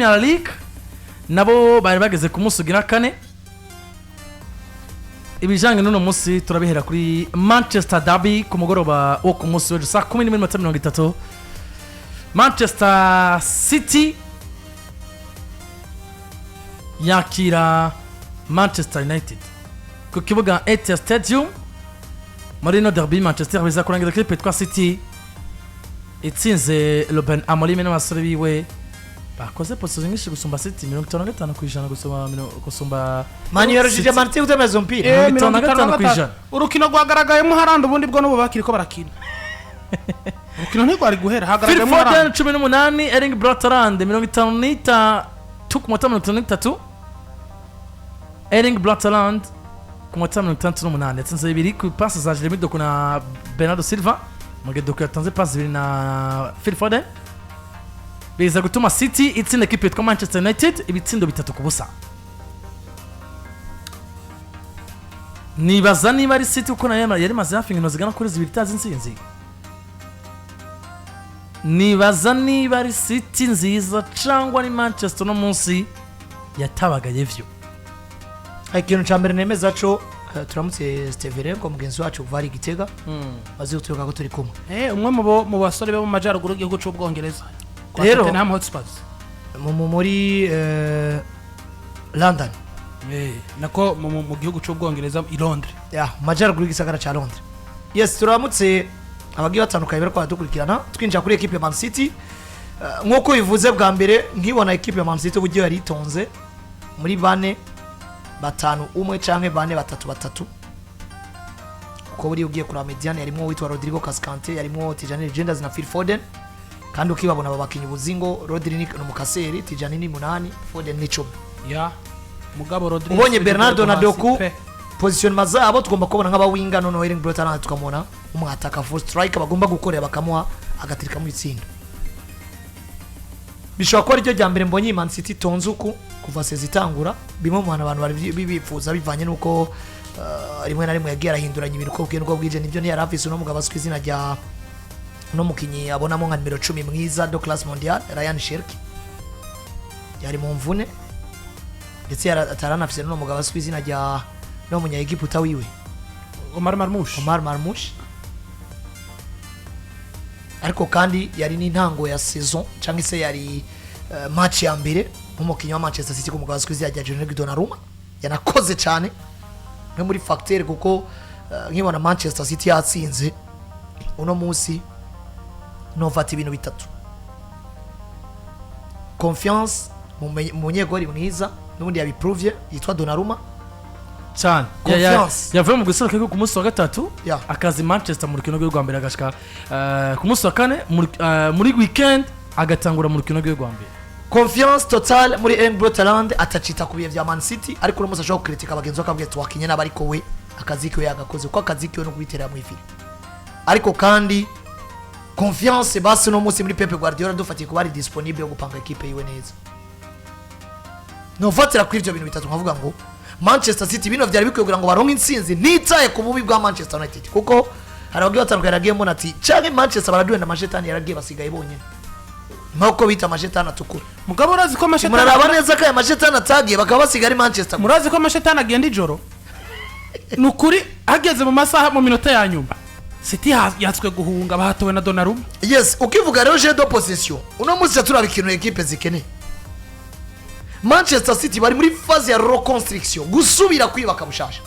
Premier League nabo bari bageze ku munsi ugira kane. Ibijanye n'uno munsi turabihera kuri Manchester Derby ku mugoroba wo ku munsi w'ejo saa 10:30. Manchester City yakira Manchester United ku kibuga Etihad Stadium. Muri no derby Manchester biza kurangiza kipe twa City itsinze Ruben Amorim n'abasore biwe bakoze position nyinshi gusumba City 55% gusumba Mani yarujije Marti utemeza umpira 55%. Urukino rwagaragayemo Haaland ubundi bwo n'ubu bakiri ko barakina. Urukino ntigwari guhera hagaragayemo Haaland 18 Erling Braut Haaland 56 ku munota 53. Erling Braut Haaland ku munota 58 yatsinze ibiri ku pass za Jeremy Doku na Bernardo Silva. Doku yatanze pass ibiri na Phil Foden. Biza gutuma City itsinda equipe yitwa Manchester United ibitsindo 3-0. Nibaza niba ari City uko nayo yari maze hafi nkino zigana kuri zibiri tazi insinzi. Nibaza niba ari City nziza cyangwa ni Manchester no munsi yatabagaye vyo. Ikintu cyambere nemeza cyo turamutse Stevere ko mugenzi wacu vari Gitega bazi guturuka ko turi kumwe. Umwe mu basore bo mu majaruguru y'igihugu cy'Ubwongereza. Rero Tottenham Hotspurs muri London nako mu gihugu cy'Ubwongereza i Londres majaruguru gisagara cha Londres. Yes, turamutse abagiye batandukanye bari kwa dukurikirana twinjira kuri equipe ya Man City. Nkuko bivuze bwa mbere nkibona equipe ya Man City ubugiye yari itonze muri bane batanu umwe canke bane batatu uko buri ugiye kuri mediane yarimo witwa Rodrigo Cascante, yarimo Tijani Legendas na Phil Foden, kandi ukibabona babakinyi buzingo Rodri ni umukaseri, Tijani ni 8, Foden ni 10. Mugabo Rodri ubonye Bernardo na Doku position mazabo tugomba kubona nk'abawinga none Erling Braut Haaland tukamona umwataka full striker bagomba gukorera bakamuha agatirika mu itsinda. Bishobora ko ryo ryambere mbonye Man City tonzuku kuva sezitangura bimwe mu abantu bari bibifuza bivanye nuko rimwe na rimwe yagiye arahinduranya ibintu ko bw'ingo bwije nibyo ni yarafise no mugabo aswe izina rya no mukinyi abonamo nka numero 10 mwiza do class mondial Ryan Cherki yari mu mvune ndetse ataranafise no mugabo aswe izina rya no munya Egiputa wiwe Omar Marmoush ariko kandi yari n'intango ya saison cyangwa se yari match ya mbere umukinyi wa Manchester City ku mugabo aswe izina rya Jonathan Donnarumma yanakoze cyane nko muri facteur kuko nkibona Manchester City yatsinze uno munsi no fata ibintu bitatu: confiance mu munyegori mwiza n'ubundi yabiprovye yitwa Donnarumma cyane yavuye mu gusohoka ku munsi wa gatatu akazi Manchester mu rukino rwa mbere agashika ku munsi wa kane muri weekend agatangura mu rukino rwa mbere. Confiance total muri Erling Braut Haaland atacita kubiye vya Man City ariko no musashaka kritika abagenzi bakabwiye twakinye n'abariko we akazi kiwe yagakoze ko akazi kiwe no kubitera mu ifiri. Ariko kandi confiance basi no munsi muri Pep Guardiola dufatiye ko bari disponible yo gupanga equipe yiwe neza. No fatira kuri ivyo bintu bitatu nkavuga ngo Manchester City bino vyari bikwiye ngo baronke insinzi nitaye ku bubi bwa Manchester United kuko harabagiye batandukanye yaragiye mbona ati cyane Manchester baraduhenda amashetani yaragiye basigaye bonye nk'uko bita amashetani atukura. Mugabo urazi ko amashetani muraraba neza ko amashetani atagiye bakaba basigara Manchester. Murazi ko amashetani agenda ijoro nukuri ageze mu masaha mu minota ya nyuma City yatswe guhunga bahatowe na Donnarumma. Yes, ukivuga rero je do possession uno munsi turabikino equipe zikene. Manchester City bari muri phase ya reconstruction gusubira kwibaka bushasha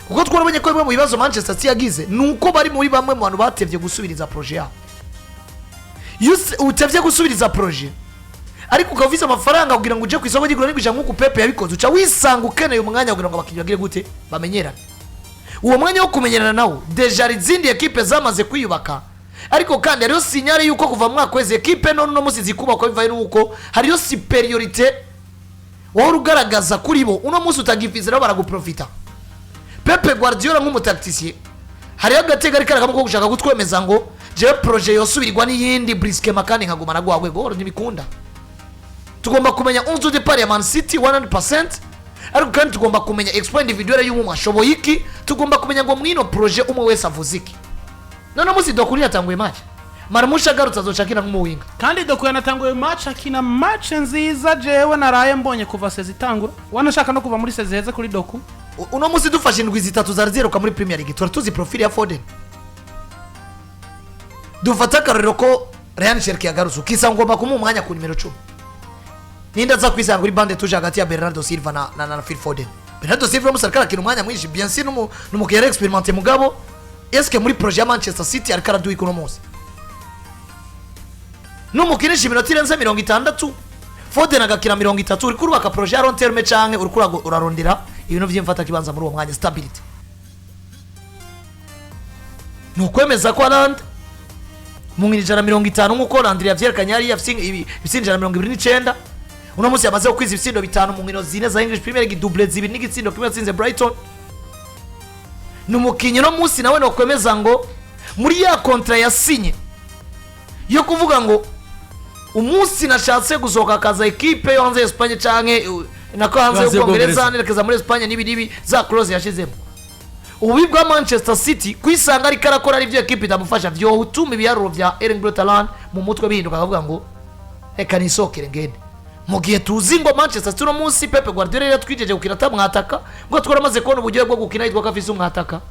kuko twarabonye ko bimwe mu bibazo Manchester City yagize nuko bari muri bamwe mu bantu batevye gusubiriza projet yabo. Utevye gusubiriza projet ariko ukavisa amafaranga kugira ngo uje ku isoko ry'igura n'ibija nk'uko Pepe yabikoze uca wisanga ukeneye umwanya kugira ngo abakinyi bagire gute bamenyerana. Uwo mwanya wo kumenyerana nawo deja izindi equipe zamaze kwiyubaka ariko kandi hariyo signale yuko kuva mu mwaka weze equipe none no musi zikubaka bivaye nuko hariyo superiorité wowe ugaragaza kuri bo uno munsi utagifizira baraguprofita. Pepe Guardiola nk'umutacticien hariyo agatega ari karagamo ko gushaka gutwemeza ngo je projet yosubirirwa n'iyindi brisque makani nkagumana gwawe goro ntibikunda. Tugomba kumenya 11 de Paris Man City 100% ariko kandi tugomba kumenya exploit individuel y'umuntu ashoboye iki, tugomba kumenya ngo mwino projet umwe wese avuziki. None musi dokuri yatanguye match Marmusha agarutse azoca akina nk'umuwinga kandi Doku yanatanguye match akina match nziza jewe naraye mbonye kuva sezi itangura wanashaka no kuva muri sezi heze kuri Doku uno munsi dufashe indwi zitatu zari ziruka muri Premier League tura tuzi profile ya Foden dufata akarorero ko Ryan Cherki yagarutse ukisa ngomba kumuha umwanya ku nimero 10 ninda za kwisanga kuri bande tuje hagati ya Bernardo Silva na Phil Foden. Bernardo Silva musarikara akina umwanya mwinshi bien sûr n'umukiyere expérimenté mugabo est-ce que muri projet ya Manchester City arikara duyi kuno munsi n'umukinisha iminota irenze 60 Foden agakina 30 uri kurubaka projet ya long terme canke uri urarondera ibintu vy'imfata kibanza muri uwo mwanya stability nukwemeza ko Haaland mu 150 nkuko Landry yavyerekanye yari ibisinjana 29 uno munsi yamaze kwiza ibitsindo 5 mu nkino zine za English Premier League double zibiri n'igitsindo kimwe yatsinze Brighton n'umukinyi no munsi nawe no kwemeza ngo muri ya kontra yasinye yo kuvuga ngo umunsi nashatse gusohoka kaza equipe yo hanze Espagne canke nako hanze y'Ubwongereza nerekeza muri Espagne nibi za close yashizemo ububi bwa Manchester City kwisanga ari karakora ari byo equipe idamufasha byo utuma ibiharuro bya Erling Haaland mu mutwe bihinduka akavuga ngo reka nisokere ngende mu gihe tuzi ngo Manchester City no munsi Pep Guardiola yatwijeje gukina tamwataka ngo twaramaze kubona uburyo bwo gukina yitwa kafise umwataka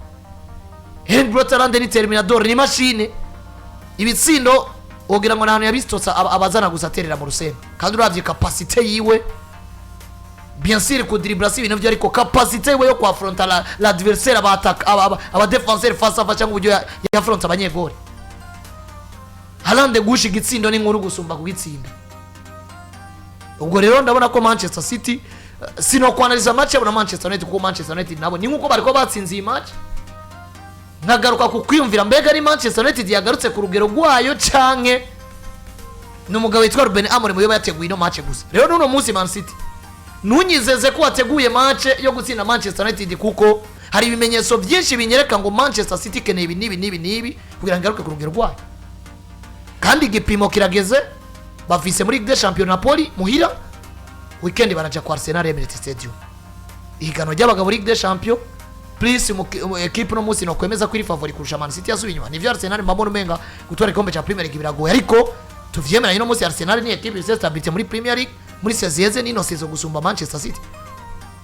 Erling Haaland ni terminador ni machine ibitsindo ogira ngo nahantu yabistotsa abazana gusaterera mu rusema kandi uravye capacité yiwe bien sûr ko dribble si ibintu byo ariko capacité yiwe yo kwa frontal l'adversaire aba défenseur face à face cyangwa uburyo ya front abanyegori Haaland gushi gitsindo ni nkuru gusumba kugitsinda ubwo rero ndabona ko Manchester City sino kwanaliza match ya Manchester United kuko Manchester United nabo ni nkuko bariko batsinze iyi match nagaruka ku kwiyumvira mbega ari Manchester United yagarutse ku rugero rwayo canke n'umugabo witwa Ruben Amorim yo yateguye ino match gusa rero nuno munsi Man City nunyizeze ko wateguye match yo gutsinda Manchester United kuko hari ibimenyetso byinshi binyereka ngo Manchester City keneye nibi kugira ngo garuke ku rugero rwayo kandi igipimo kirageze bafise muri Ligue des Champions Napoli muhira weekend baraja kwa Arsenal Emirates Stadium igano ry'abagabo Ligue des Champions please equipe no munsi no kwemeza ko iri favori kurusha Man City yasubinywa nivyo Arsenal mbamona umenga gutwara ikombe cha Premier League biragoye ariko tuvyemera ino munsi Arsenal ni equipe ifite stability muri Premier League muri saison nino sezo gusumba Manchester City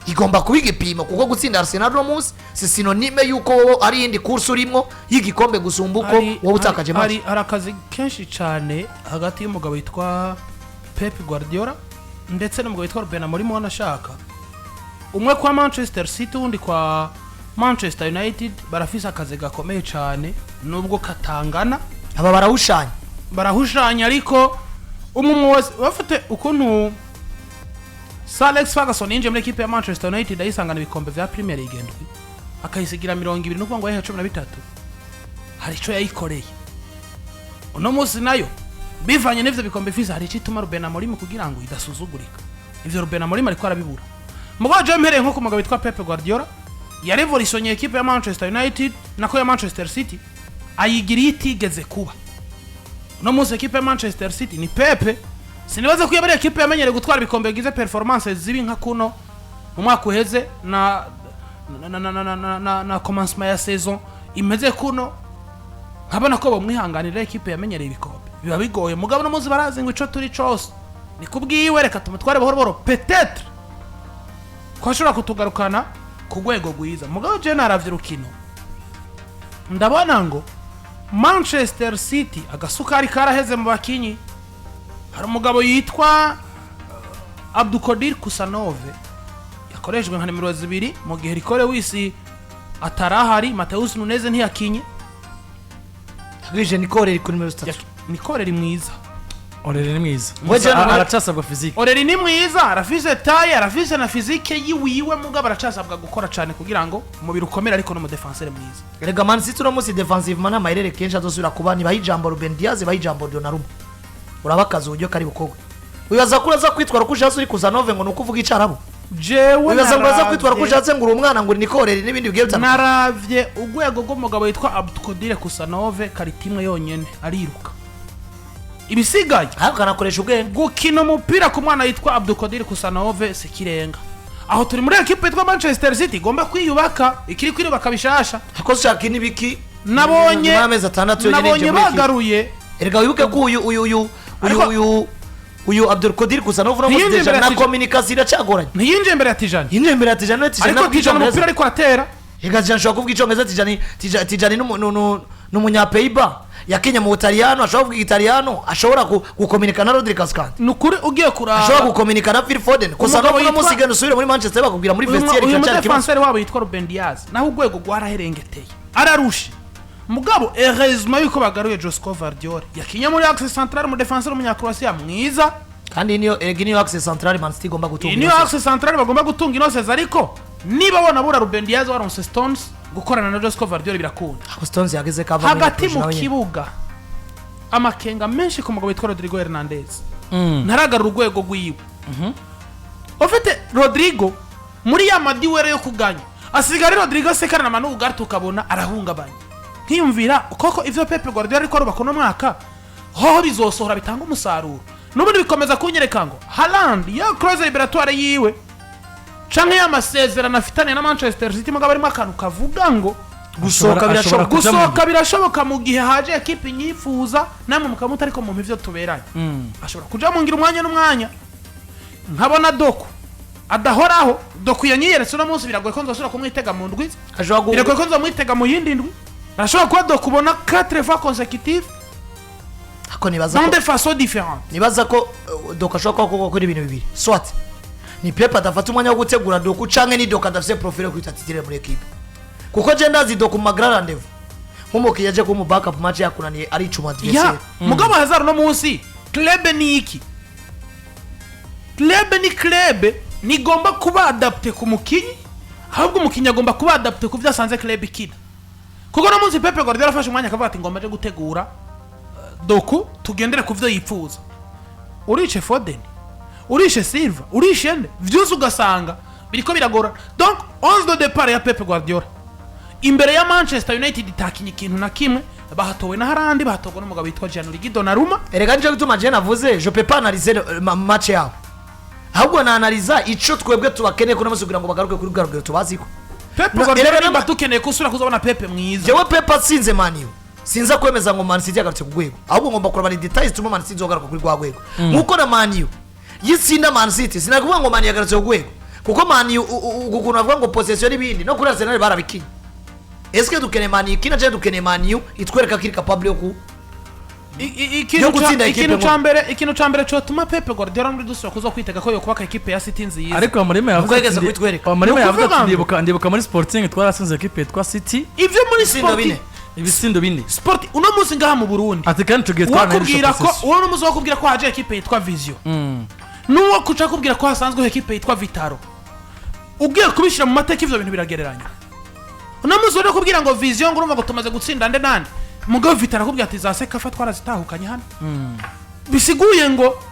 igomba kubiga ipimo kuko gutsinda Arsenal no munsi si synonyme yuko ari indi course urimo y'igikombe gusumba uko wowe utakaje match ari arakazi kenshi cyane hagati y'umugabo witwa Pep Guardiola ndetse n'umugabo witwa Ruben Amorim wanashaka umwe kwa Manchester City undi kwa Manchester United barafise akazi gakomeye cyane nubwo katangana aba barahushanya ariko umwe bafite ukuntu Sir Alex Ferguson inje muri equipe ya Manchester United ayisangana ibikombe vya Premier League ndwi akayisigira 20 nuko ngo yahe 13 hari cyo yayikoreye uno munsi nayo bivanye n'ivyo bikombe fisa hari cituma Ruben Amorim kugira ngo idasuzugurika ivyo Ruben Amorim ariko arabibura mugabo je mpereye nko kumugabo witwa Pep Guardiola ya revolution equipe ya Manchester United nako ya Manchester City ayigiriye itigeze kuba uno munsi equipe ya Manchester City ni Pep sinibaza kuyabara equipe yamenyere gutwara ibikombe gize performances zibi nka kuno mu mwaka uheze na commencement ya saison imeze kuno nkabona ko bamwihanganira equipe yamenyere ibikombe biba bigoye mugabo no muzi barazi ngo ico turi cose ni kubwiwe reka tumutware bahoro peut-être ko ashobora kutugarukana ku rwego rwiza mugabo je naravye rukino ndabona ngo Manchester City agasukari karaheze mu bakinyi hari umugabo yitwa Abdukodir Kusanove yakorejwe nka nimero 2 mu gihe rikore wisi atarahari Mateus Nunez ntiyakinye Rije Nikore ku nimero 3 Nikore ri mwiza Oreri ni mwiza aracasabwa physique Oreri ni mwiza arafise taille arafise na physique yiwiwe mugabo aracasabwa gukora cyane kugira ngo umubiri ukomere ariko no mu defenseur mwiza rega Man City no munsi defensive mana mairere kenshi azosubira kubani bayijambo Ruben Diaz bayijambo Donnarumma urabakaza uburyo kari bukogwe uyaza kuraza kwitwara ko ujase uri Kusanove ngo nukuvuga icarabo jewe uyaza kuraza kwitwara ko ujase ngo uri umwana ngo Nikore n'ibindi bigiye bitandukanye naravye ugwego rw'umugabo yitwa Abdukodir Kusanove karitimwe yonyene ariruka ibisigaye akanakoresha ubwenge gukina umupira ku mwana yitwa Abdukodir Kusanove sekirenga aho turi muri equipe yitwa Manchester City gomba kwiyubaka ikiri kwirubaka bishasha akoze shaka inibiki nabonye bagaruye erega wibuke ko uyu Abdul Qadir kusa no vura Ntiyinjiye imbere na ya Tijani. communication iracagoranye ntiyinjiye imbere ya Tijani yinjiye imbere ya Tijani ariko Tijani umupira ariko atera Ega Tijani ashobora kuvuga icyongereza Tijani n'umunyapeiba yakinya mu Butaliyano ashobora kuvuga Italiyano ashobora gukominika na Rodri Cascante nukuri ugiye kuraba ashobora gukominika na Phil Foden kusa no vura musigano usubire muri Manchester bakubwira muri vestiaire uyu cyane mudefanseri wabo yitwa Ruben Diaz naho urwego rwaraherengeteye ararusha mugabo heureusement yuko bagaruye Josko Vardiol yakinya muri axe central mu defenseur umunyakroatia mwiza kandi niyo axe central Man City igomba gutunga niyo axe central bagomba gutunga inoses ariko niba bona bura Ruben Diaz waronse Stones gukorana na Josko Vardiol birakunda Stones yageze kava hagati mu kibuga amakenga menshi ku mugabo witwa Rodrigo Hernandez ntaragarura urwego rwiwe ufite Rodrigo muri ya madiwere yo kuganya asigara Rodrigo sekarana manu ugartu ukabona arahungabanye nkiyumvira koko ivyo Pepe Guardiola ariko arubaka no mwaka hoho bizosohora bitanga umusaruro n'ubundi bikomeza kunyereka ngo Haaland ya cross liberatoire yiwe canke y'amasezerano afitanye na Manchester City mugabo arimo akantu kavuga ngo gusohoka birashoboka mu gihe haje ekipi nyifuza namwe mukamuta ariko mu ivyo tuberanye ashobora kuja mu ngira umwanya n'umwanya nkabona Doku adahoraho Doku yanyiyeretse no munsi biragoye ko nzosura kumwitega mu ndwi biragoye ko nzomwitega mu yindi ndwi ashobora kuba Doku kubona 4 fois consécutive ako nibaza dans des façons différentes nibaza ko Doku ashobora kuba kuri ibintu bibiri soit ni Pepe adafata umwanya wo gutegura Doku canke ni Doku adafite profile kwita titire muri equipe kuko je ndazi Doku magra rendez-vous nk'umuki yaje ko mu backup match yakunaniye ari icuma adversaire mugabo Hazard no munsi club ni iki club ni gomba kuba adapte ku mukinyi ahubwo umukinyi agomba kuba adapte ku vyasanze club ikina kuko no munsi Pepe Guardiola afashe umwanya akavuga ati ngomba je gutegura Doku tugendere ku vyo yifuza urice Foden urishe Silva urishe nde vyose ugasanga biriko biragora donc 11 de départ ya Pepe Guardiola imbere ya Manchester United itakinye ikintu na kimwe bahatowe na Haaland bahatogwa n'umugabo witwa Gianluigi Donnarumma erega nje gutuma je navuze je peux pas analyser match yao ahubwo na analiza ico twebwe tubakeneye ko namusugira ngo bagaruke kuri bwarugero tubaziko Pepe Guardiola nimba tukeneye kusura kuzabona Pepe mwiza jewe Pepe atsinze Man U sinza kwemeza ngo Man City yagarutse ku rwego ahubwo ngomba kuraba ni details tuma Man City zogaruka kuri rwa rwego nkuko na Man U yitsinda Man City sinakuvuga ngo Man U yagarutse ku rwego kuko Man U ukuntu avuga ngo possession ibindi no kuri Arsenal barabikinye eske dukeneye Man U kina je dukeneye Man U itwereka kiri capable yo ku ikintu cambere cyo tuma Pepe Guardiola muri dusura kuzo kwitega ko yo kubaka equipe ya City nziza ariko amurime Kwegeza kwitwereka. yavuga ndibuka muri Sporting twarasinze equipe twa City ivyo muri Sporting ibisindo bine Sport uno munsi ngaha mu Burundi ati kandi tugiye twana wakubwira ko uwo no munsi wakubwira ko haje equipe yitwa Vision nuwo kuca kubwira ko hasanzwe equipe yitwa Vitaro ugiye kubishira mu mateka ivyo bintu biragereranya uno munsi wari kubwira ngo Vision ngo urumva ngo tumaze gutsinda nde nande mugabo Vitaro akubwira ati zaseka fa twarazitahukanye hano bisiguye ngo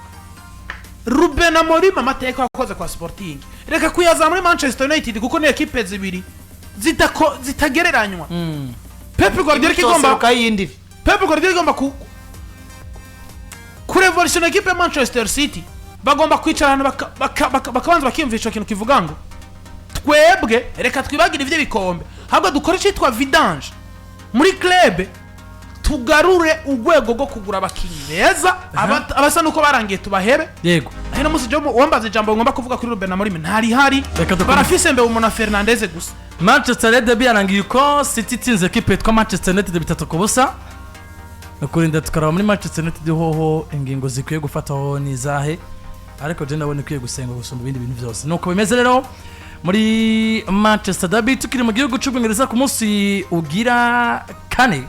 Ruben Amorim amateka yakoze kwa Sporting reka kuyaza muri Manchester United kuko ni equipe zibiri zitagereranywa Pepe Guardiola igomba ku revolution equipe ya Manchester City bagomba kwicarana bakabanza bakimvisha ikintu kivuga ngo twebwe reka twibagire ivyo bikombe ahubwo dukore cyitwa vidange muri club tugarure urwego rwo kugura abakinyi beza abasa nuko barangiye tubahebe yego ahina musi jo wambaze jambo ngomba kuvuga kuri Ruben Amorim ntari hari barafise mbe umuntu Fernandez gusa Manchester United birangiye ko City tinze equipe twa Manchester United bitatu kubusa nukurinda tukaraba muri Manchester United hoho ingingo zikwiye gufataho nizahe ariko je ndabona ikwiye gusenga gusumba ibindi bintu byose nuko bimeze rero muri Manchester Derby tukiri mu gihugu cy'Ubwongereza ku munsi ugira kane